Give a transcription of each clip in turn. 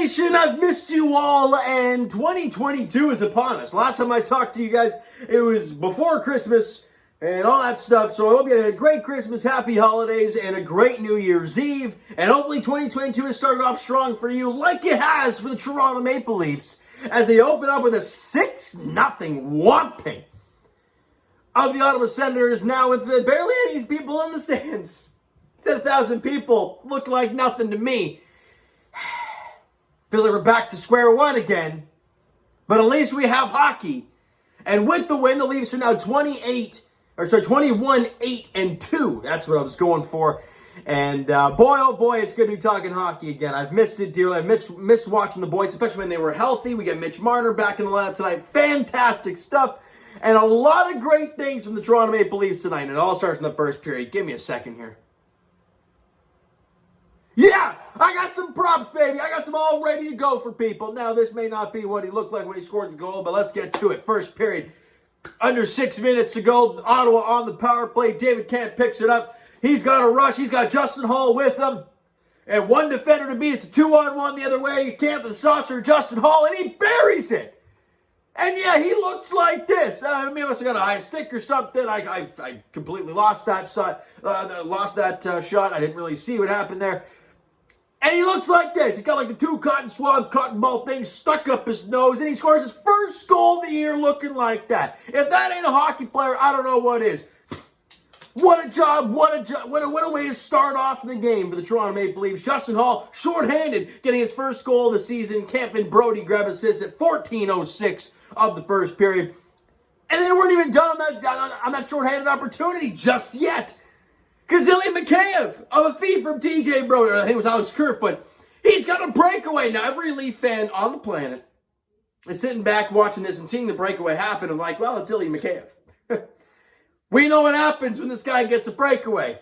Nation, I've missed you all, and 2022 is upon us. Last time I talked to you guys, it was before Christmas and all that stuff, so I hope you had a great Christmas, happy holidays, and a great New Year's Eve, and hopefully 2022 has started off strong for you, like it has for the Toronto Maple Leafs, as they open up with a 6-0 whomping of the Ottawa Senators, now with barely any people in the stands. 10,000 people look like nothing to me. Feels like we're back to square one again. But at least we have hockey. And with the win, the Leafs are now 21-8-2. That's what I was going for. And boy, oh boy, it's good to be talking hockey again. I've missed it dearly. I've missed watching the boys, especially when they were healthy. We got Mitch Marner back in the lineup tonight. Fantastic stuff. And a lot of great things from the Toronto Maple Leafs tonight. And it all starts in the first period. Give me a second here. Yeah, I got some props, baby. I got them all ready to go for people. Now, this may not be what he looked like when he scored the goal, but let's get to it. First period, under 6 minutes to go. Ottawa on the power play. David Kampf picks it up. He's got a rush. He's got Justin Hall with him. And one defender to beat. It's a 2-on-1 the other way. Kampf with the saucer, Justin Hall, and he buries it. And yeah, he looks like this. I mean, I must have got a high stick or something. I completely lost that shot. Shot. I didn't really see what happened there. And he looks like this. He's got like the two cotton swabs, cotton ball things stuck up his nose, and he scores his first goal of the year looking like that. If that ain't a hockey player, I don't know what is. What a job, what a way to start off the game for the Toronto Maple Leafs. Justin Hall, shorthanded, getting his first goal of the season. Kampf and Brody grab assists at 14:06 of the first period. And they weren't even done on that shorthanded opportunity just yet. Because Mikheyev, of a feed from TJ Brody, or I think it was Alex Kerfoot, he's got a breakaway. Now, every Leaf fan on the planet is sitting back watching this and seeing the breakaway happen and like, well, it's Mikheyev. We know what happens when this guy gets a breakaway.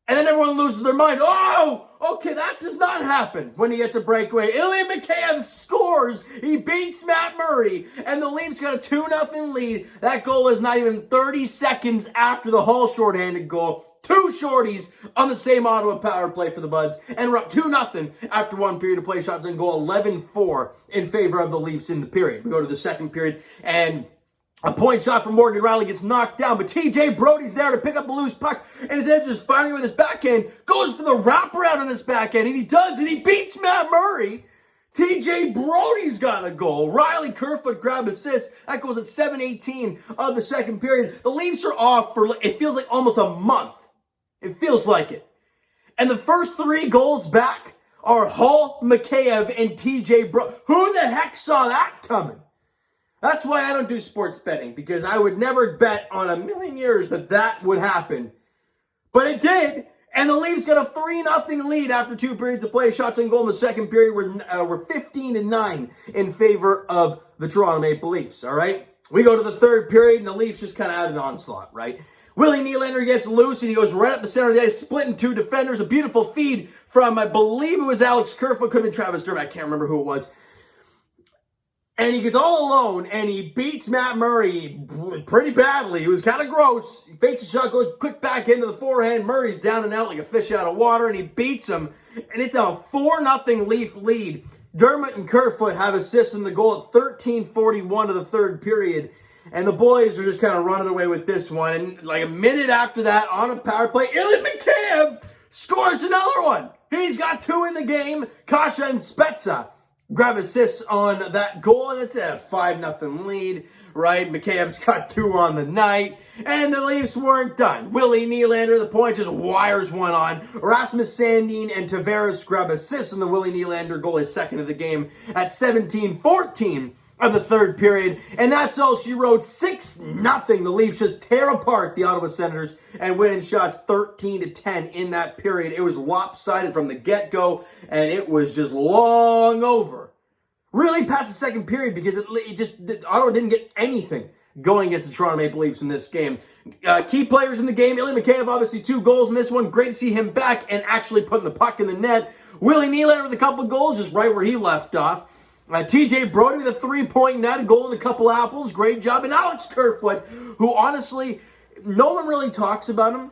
And then everyone loses their mind. Oh, okay, that does not happen when he gets a breakaway. Mikheyev scores. He beats Matt Murray. And the Leafs got a 2-0 lead. That goal is not even 30 seconds after the Hall shorthanded goal. Two shorties on the same Ottawa power play for the Buds. And we're up 2-0 after one period of play. Shots and goal 11-4 in favor of the Leafs in the period. We go to the second period, and a point shot from Morgan Riley gets knocked down, but TJ Brody's there to pick up the loose puck, and instead of just firing with his backhand, goes for the wraparound on his backhand, and he does, and he beats Matt Murray. TJ Brody's got a goal. Riley Kerfoot grabbed assists. That goes at 7:18 of the second period. The Leafs are off for, it feels like almost a month. It feels like it. And the first three goals back are Hall, Mikheyev, and TJ Brody. Who the heck saw that coming? That's why I don't do sports betting, because I would never bet on a million years that would happen. But it did, and the Leafs got a 3-0 lead after 2 periods of play. Shots and goal in the second period were 15-9 in favor of the Toronto Maple Leafs, all right? We go to the third period, and the Leafs just kind of had an onslaught, right? Willie Nylander gets loose, and he goes right up the center of the ice, splitting two defenders. A beautiful feed from, I believe it was Alex Kerfoot, could have been Travis Dermott, I can't remember who it was. And he gets all alone, and he beats Matt Murray pretty badly. It was kind of gross. He fakes a shot, goes quick back into the forehand. Murray's down and out like a fish out of water, and he beats him. And it's a 4-0 Leaf lead. Dermott and Kerfoot have assists in the goal at 13:41 of the third period. And the boys are just kind of running away with this one. And like a minute after that, on a power play, Mikheyev scores another one. He's got 2 in the game. Kasha and Spezza grab assists on that goal, and it's a 5-0 lead, right? Mikheyev's got 2 on the night, and the Leafs weren't done. Willie Nylander, the point, just wires one on. Rasmus Sandin and Tavares grab assists on the Willie Nylander goal, his second of the game, at 17:14 of the third period, and that's all she wrote. 6-0. The Leafs just tear apart the Ottawa Senators and win in shots 13-10 in that period. It was lopsided from the get-go, and it was just long over. Really past the second period, because Ottawa didn't get anything going against the Toronto Maple Leafs in this game. Key players in the game, Mikheyev, obviously 2 goals in this one. Great to see him back and actually putting the puck in the net. Willie Nylander with a couple of goals, just right where he left off. TJ Brody with a 3-point net, a goal and a couple apples. Great job. And Alex Kerfoot, who honestly, no one really talks about him.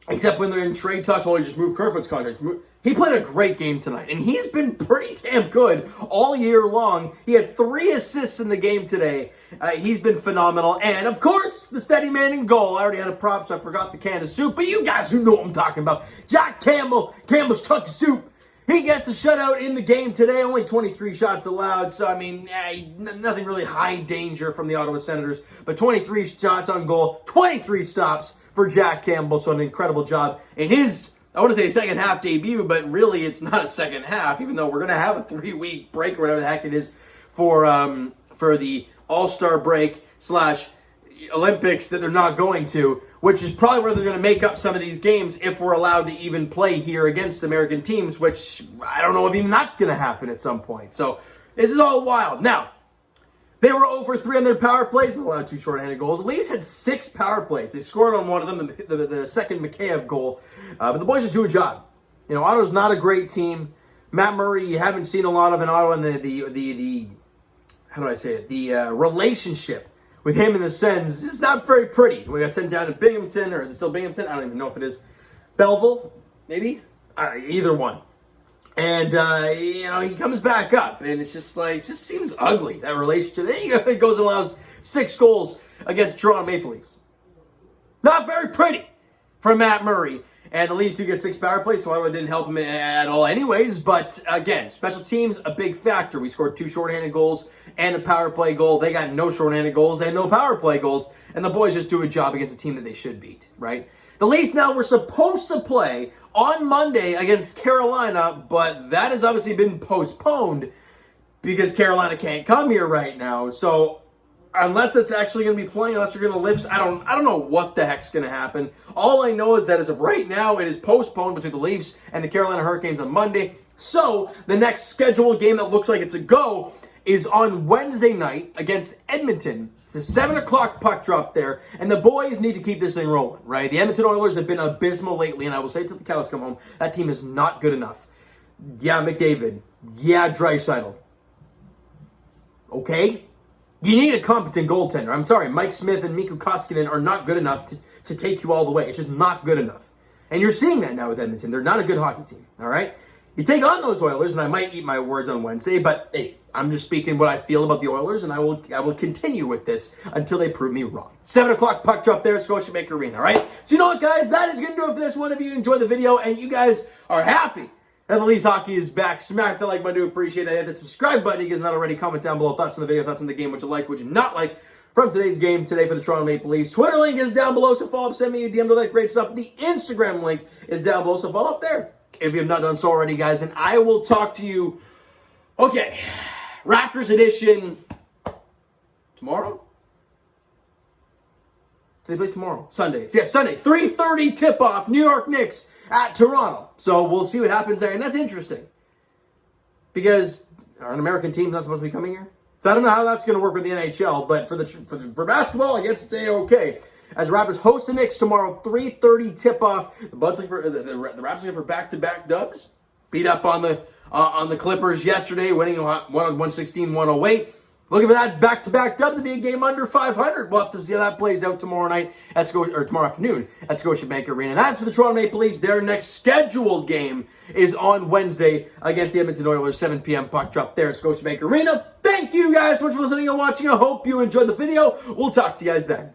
except when they're in trade talks, well, he just moved Kerfoot's contract. He played a great game tonight, and he's been pretty damn good all year long. He had 3 assists in the game today. He's been phenomenal. And, of course, the steady man in goal. I already had a prop, so I forgot the can of soup. But you guys who know what I'm talking about. Jack Campbell, Campbell's Chuck of Soup. He gets the shutout in the game today. Only 23 shots allowed. So, I mean, nothing really high danger from the Ottawa Senators. But 23 shots on goal, 23 stops for Jack Campbell. So, an incredible job in his, I want to say second half debut, but really it's not a second half, even though we're going to have a 3-week break or whatever the heck it is for the All-Star break / Olympics that they're not going to, which is probably where they're going to make up some of these games if we're allowed to even play here against American teams, which I don't know if even that's going to happen at some point. So this is all wild. Now, they were 0 for 3 on their power plays and allowed 2 shorthanded goals. The Leafs had 6 power plays. They scored on one of them, the second Mikheyev goal. But the boys just do a job. You know, Ottawa's not a great team. Matt Murray, you haven't seen a lot of in Ottawa, and the how do I say it? The relationship with him in the Sens is not very pretty. We got sent down to Binghamton, or is it still Binghamton? I don't even know if it is. Belleville, maybe? Either one. And, you know, he comes back up, and it's just like, it just seems ugly, that relationship. Then he goes and allows 6 goals against Toronto Maple Leafs. Not very pretty for Matt Murray. And the Leafs do get 6 power plays, so Ottawa didn't help him at all anyways. But, again, special teams, a big factor. We scored 2 shorthanded goals and a power play goal. They got no shorthanded goals and no power play goals. And the boys just do a job against a team that they should beat, right? The Leafs now were supposed to play on Monday against Carolina, but that has obviously been postponed because Carolina can't come here right now. So unless it's actually going to be playing, unless they're going to lift, I don't know what the heck's going to happen. All I know is that as of right now, it is postponed between the Leafs and the Carolina Hurricanes on Monday. So the next scheduled game that looks like it's a go is on Wednesday night against Edmonton. It's a 7 o'clock puck drop there, and the boys need to keep this thing rolling, right? The Edmonton Oilers have been abysmal lately, and I will say till the cows come home, that team is not good enough. Yeah, McDavid. Yeah, Draisaitl. Okay? You need a competent goaltender. I'm sorry, Mike Smith and Mikko Koskinen are not good enough to take you all the way. It's just not good enough. And you're seeing that now with Edmonton. They're not a good hockey team, all right? You take on those Oilers, and I might eat my words on Wednesday, but hey, I'm just speaking what I feel about the Oilers, and I will continue with this until they prove me wrong. 7 o'clock puck drop there at Scotiabank Arena, all right? So you know what, guys? That is going to do it for this one. If you enjoyed the video and you guys are happy that the Leafs hockey is back, smack the like button. Do appreciate that. Hit that subscribe button. You guys not already, comment down below thoughts on the video, thoughts on the game, what you like, what you not like from today's game today for the Toronto Maple Leafs. Twitter link is down below, so follow up, send me a DM to that great stuff. The Instagram link is down below, so follow up there if you have not done so already, guys. And I will talk to you, okay, Raptors edition tomorrow? Do they play tomorrow? Sunday. Yeah, Sunday. 3:30 tip-off, New York Knicks at Toronto. So we'll see what happens there. And that's interesting. Because are an American team not supposed to be coming here? So I don't know how that's going to work with the NHL. But for basketball, I guess it's A-okay. As Raptors host the Knicks tomorrow, 3:30 tip-off. The Raptors looking for back-to-back dubs. Beat up on the Clippers yesterday, winning 116-108. Looking for that back-to-back dub to be a game under 500. We'll have to see how that plays out tomorrow afternoon at Scotiabank Arena. And as for the Toronto Maple Leafs, their next scheduled game is on Wednesday against the Edmonton Oilers, 7 p.m. puck drop there at Scotiabank Arena. Thank you guys so much for listening and watching. I hope you enjoyed the video. We'll talk to you guys then.